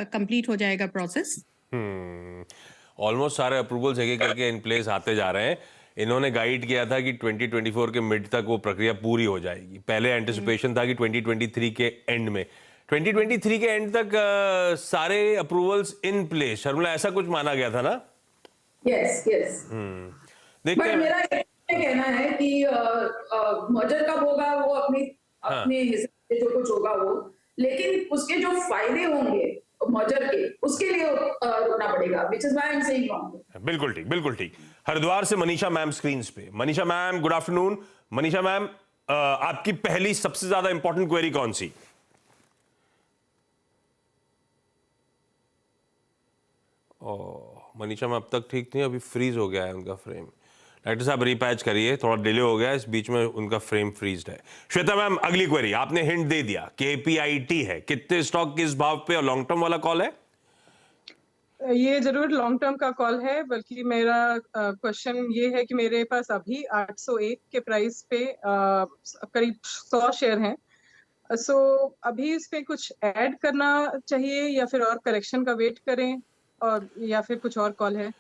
Complete हो जाएगा process. Almost सारे अप्रूवल्स एक एक करके इन प्लेस आते जा रहे हैं। इन्होंने गाइड किया था कि 2024 के मिड तक वो प्रक्रिया पूरी हो जाएगी। पहले एंटिसिपेशन था कि 2023 के एंड में, 2023 के एंड तक सारे अप्रूवल्स इन प्लेस। शर्मिला, ऐसा कुछ माना गया था ना? Yes yes. देखते बट हैं। मेरा ये कहना है कि मर्जर कब होगा वो अपने हिसाब से जो कुछ होगा वो, लेकिन उसके जो फायदे होंगे मर्जर के, उसके लिए रुकना पड़ेगा, which is why I am saying not. बिल्कुल ठीक, बिल्कुल ठीक। हरिद्वार से मनीषा मैम स्क्रीन पे। Manisha ma'am, good afternoon. Manisha ma'am, आपकी पहली सबसे ज्यादा इंपॉर्टेंट क्वेरी कौन सी? मनीषा मैम अब तक ठीक थी, अभी फ्रीज हो गया है उनका फ्रेम। डॉक्टर साहब रिपैच करिए, थोड़ा डिले हो गया, इस बीच में उनका फ्रेम फ्रीज्ड है। श्वेता मैम, अगली क्वेरी। आपने हिंट दे दिया, केपीआईटी है, कितने स्टॉक किस भाव पे, और लॉन्ग टर्म वाला कॉल है? ये जरूर लॉन्ग टर्म का कॉल है, बल्कि मेरा क्वेश्चन ये है कि मेरे पास अभी 801 के प्राइस पे करीब 100 शेयर हैं। सो अभी इस पे कुछ ऐड करना चाहिए या फिर और करेक्शन का वेट करें, और या फिर कुछ और कॉल है?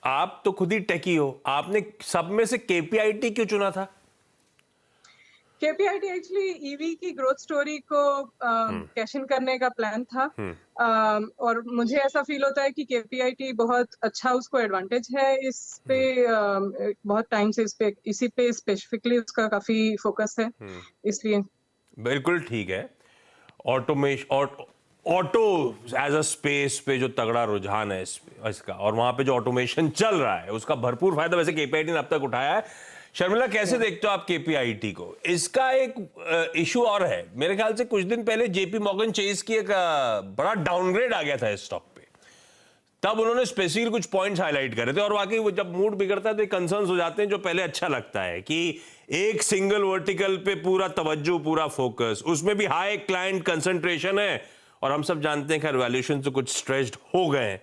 आप तो खुद ही टेकी हो, आपने सब में से केपीआईटी क्यों चुना था? केपीआईटी एक्चुअली ईवी की ग्रोथ स्टोरी को कैश इन करने का प्लान था, और मुझे ऐसा फील होता है कि केपीआईटी बहुत अच्छा, उसको एडवांटेज है इस पे, बहुत टाइम से इसी पे स्पेसिफिकली उसका काफी फोकस है, इसलिए। बिल्कुल ठीक है। ऑटो एज अ स्पेस पे जो तगड़ा रुझान है इसका, और वहां पे जो ऑटोमेशन चल रहा है, उसका भरपूर फायदा वैसे केपीआईटी ने अब तक उठाया है। शर्मिला, कैसे देखते हो आप केपीआईटी को? इसका एक इशू और है, मेरे ख्याल से कुछ दिन पहले जेपी मॉर्गन चेस की एक बड़ा डाउनग्रेड आ गया था इस स्टॉक पे। तब उन्होंने स्पेसिफिक कुछ पॉइंट्स हाईलाइट करे थे, और वाकई वो जब मूड बिगड़ता है तो कंसर्न्स हो जाते हैं, जो पहले अच्छा लगता है कि एक सिंगल वर्टिकल पे पूरा तवज्जो, पूरा फोकस, उसमें भी हाई क्लाइंट कंसंट्रेशन है, और हम सब जानते हैं कि वैल्यूएशन तो कुछ स्ट्रेच्ड हो गए हैं।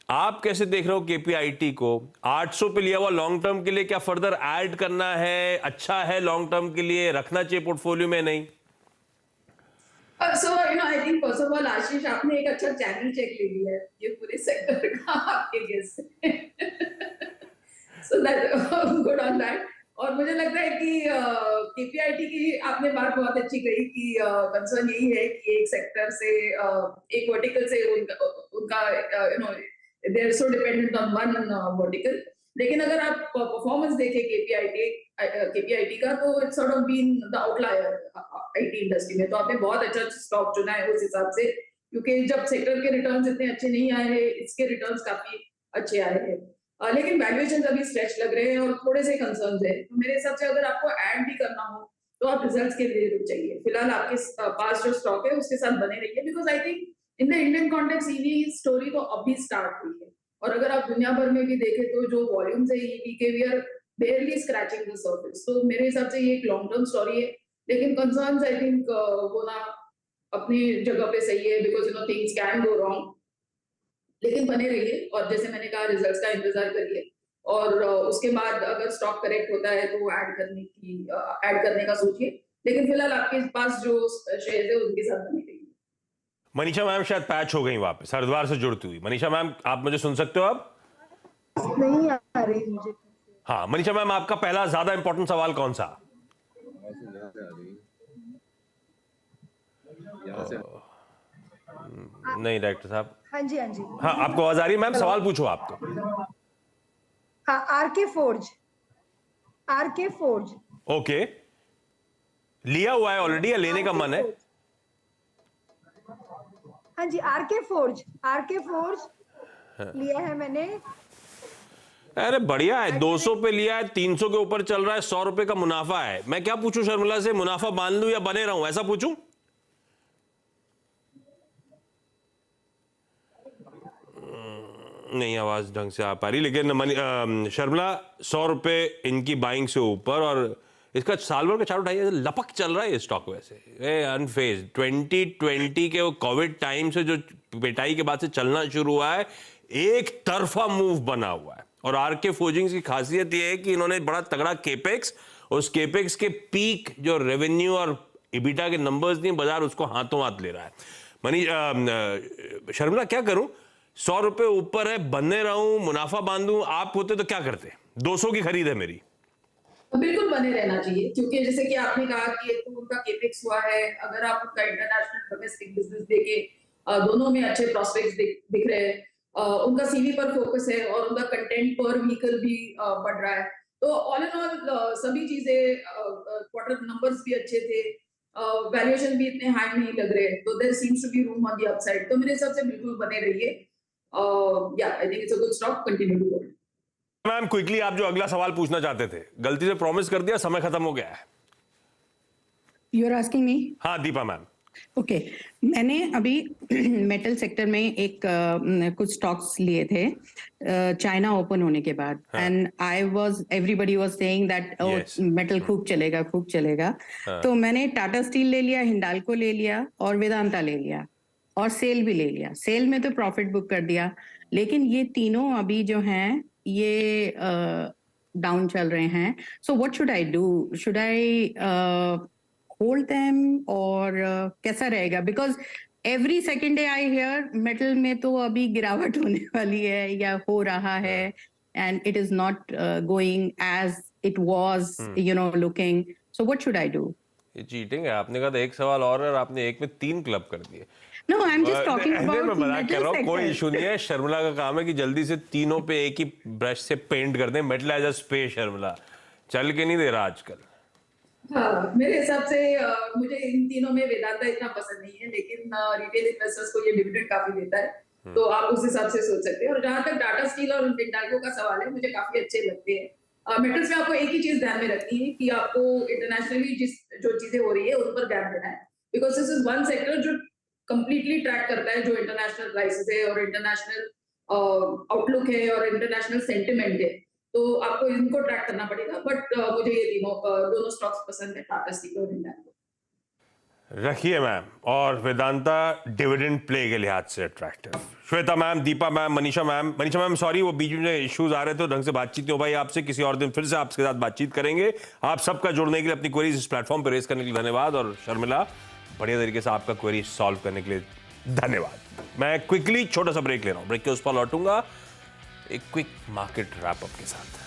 आप कैसे देख रहे हो केपीआईटी को? 800 पे लिया हुआ लॉन्ग टर्म के लिए, क्या फर्दर ऐड करना है? अच्छा है लॉन्ग टर्म के लिए, रखना चाहिए पोर्टफोलियो में, नहीं? So I think first of all Ashish, आपने एक अच्छा चैनल चेक ले लिया है ये पूरे सेक्टर का आपके गेस से। So that good on that. और मुझे लगता है कि केपीआईटी की आपने बात बहुत अच्छी कही कि कंसर्न यही है कि एक सेक्टर से, एक वर्टिकल से उनका they are so dependent on one vertical. लेकिन अगर आप परफॉर्मेंस देखें केपीआईटी का, तो it's sort of been the outlier IT industry में। तो आपने बहुत अच्छा स्टॉक चुना है उस हिसाब से, क्योंकि जब सेक्टर के रिटर्न्स इतने अच्छे नहीं आए हैं, इसके रिटर्न्स काफी अच्छे आए हैं। लेकिन वैल्यूएशन अभी स्ट्रेच लग रहे हैं और थोड़े से कंसर्न्स है। तो मेरे हिसाब से अगर आपको ऐड भी करना हो तो आप रिजल्ट्स के लिए रुक जाइए। फिलहाल आपके पास जो स्टॉक है उसके साथ बने रहिए, because I think in the Indian context EV story तो अभी स्टार्ट हुई है, और अगर आप दुनिया भर में भी देखें तो जो वॉल्यूम्स है ईवी के, we are barely scratching the surface. तो मेरे हिसाब से ये एक लॉन्ग टर्म स्टोरी है, लेकिन कंसर्न्स आई थिंक वो ना अपनी जगह पे सही है, because things can go wrong. लेकिन बने रहिए, और जैसे मैंने कहा रिजल्ट्स का इंतजार करिए, और उसके बाद अगर स्टॉक करेक्ट होता है तो ऐड करने का सोचिए। लेकिन फिलहाल आपके पास जो शेयर है उनके साथ बने रहिए। मनीषा मैम शायद पैच हो गई वापस, हरिद्वार से जुड़ती हुई। मनीषा मैम, आप मुझे सुन सकते हो अब? नहीं आ रही मुझे। हाँ मनीषा मैम, आपका पहला ज्यादा इंपॉर्टेंट सवाल कौन सा? नहीं डायरेक्टर साहब। हाँ जी हाँ जी। हाँ, आपको आवाज आ रही है मैम? सवाल पूछो आप तो। हाँ, आरके फोर्ज। ओके, लिया हुआ है ऑलरेडी या लेने का मन है? हाँ जी, आरके फोर्ज लिया है मैंने। अरे बढ़िया है, 200 पे लिया है, 300 के ऊपर चल रहा है, 100 रुपए का मुनाफा है। मैं क्या पूछूं शर्मिला से, मुनाफा बांध लूं या बने रहूं, ऐसा पूछूं? नहीं आवाज ढंग से आ पा रही, लेकिन शर्मिला 100 रुपए इनकी बाइंग से ऊपर, और इसका साल भर का चार्ट उठाइए, लपक चल रहा है ये स्टॉक वैसे अनफेज। 2020 के वो कोविड टाइम से जो पिटाई के बाद से चलना शुरू हुआ है, एक तरफा मूव बना हुआ है। और आरके फोर्जिंग्स की खासियत ये है कि इन्होंने बड़ा तगड़ा केपेक्स, उस केपेक्स के पीक जो रेवेन्यू और इबिटा के नंबर्स नहीं, बाजार उसको हाथों हाथ ले रहा है। शर्मिला क्या करूं, 100 रुपए ऊपर है, बनने रहूं, मुनाफा बांधूं? आप होते तो क्या करते? 200 की खरीद है मेरी। बिल्कुल बने रहना चाहिए, क्योंकि जैसे कि आपने कहा कि एक तो उनका केपेक्स हुआ है, अगर आप उनका इंटरनेशनल डोमेस्टिक बिजनेस देखे, दोनों में अच्छे प्रोस्पेक्ट्स दिख रहे हैं, उनका सीवी पर फोकस है और उनका कंटेंट पर व्हीकल भी बढ़ रहा है। तो ऑल एंड ऑल सभी चीजें, क्वार्टर नंबर्स भी अच्छे थे, वैल्यूएशन भी इतने हाई नहीं लग रहे, तो there seems to be room on the upside. तो मेरे हिसाब से बिल्कुल बने रहिए। या I think it's a good stock, continue to hold. Ma'am quickly आप जो अगला सवाल पूछना चाहते थे, गलती से प्रॉमिस कर दिया, समय खत्म हो गया है। You are asking me? हाँ दीपा मैम। ओके, मैंने अभी मेटल सेक्टर में एक कुछ स्टॉक्स लिए थे चाइना ओपन होने के बाद, and I was everybody was saying that Yes. Metal खूब चलेगा। तो मैंने टाटा स्टील ले लिया, हिंडाल्को ले लिया और वेदांता ले लिया और सेल भी ले लिया। सेल में तो प्रॉफिट बुक कर दिया, लेकिन ये तीनों अभी जो हैं ये डाउन चल रहे हैं। सो what should I do? Should I hold them और कैसा रहेगा? Because every second day I hear metal में तो अभी गिरावट होने वाली है या हो रहा है, and it is not going as it was, you know, looking. So what should I do? ये चीटिंग है, आपने कहा था एक सवाल और आपने एक में 3 क्लब कर दिए। No, I'm just talking नहीं, about मैं मजाक कर metal रहा हूँ, कोई sector. इशू नहीं है। शर्मिला का काम है कि जल्दी से तीनों पे एक ही ब्रश से पेंट कर दें। Metal as a space Sharmila चल के नहीं दे रहा आजकल। हाँ, मेरे हिसाब से मुझे इन तीनों में वेदांता इतना पसंद नहीं है, लेकिन रिटेल इन्वेस्टर्स को ये डिविडेंड काफी देता है, तो आप उस हिसाब से सोच सकते हैं। और जहां तक टाटा स्टील और हिंडाल्को का सवाल है, मुझे काफी अच्छे लगते हैं। मेटल्स में आपको एक ही चीज ध्यान में रखनी है कि आपको इंटरनेशनली जो चीजें हो रही है उन पर ध्यान देना है, because this is one sector जो कंप्लीटली ट्रैक करता है जो इंटरनेशनल प्राइसेस है और इंटरनेशनल आउटलुक है और इंटरनेशनल सेंटिमेंट है, तो आपको इनको ट्रैक करना पड़ेगा। बट मुझे ये दोनों स्टॉक्स पसंद है, टाटा स्टील और हिंडाल्को। रखिए मैम। और वेदांता डिविडेंड प्ले के लिहाज से attractive. Shweta ma'am, Deepa ma'am, Manisha ma'am sorry, वो बीच में इश्यूज आ रहे थे, ढंग से बातचीत नहीं हो पाई आपसे। किसी और दिन फिर से आपके साथ बातचीत करेंगे। आप सबका जुड़ने के लिए, अपनी क्वेरीज इस प्लेटफॉर्म पर रेज करने के लिए धन्यवाद। और शर्मिला, बढ़िया तरीके से आपका क्वेरी सॉल्व करने के लिए धन्यवाद। मैं क्विकली छोटा सा ब्रेक ले रहा हूँ, ब्रेक के उस पर लौटूंगा एक क्विक मार्केट रैप अप के साथ।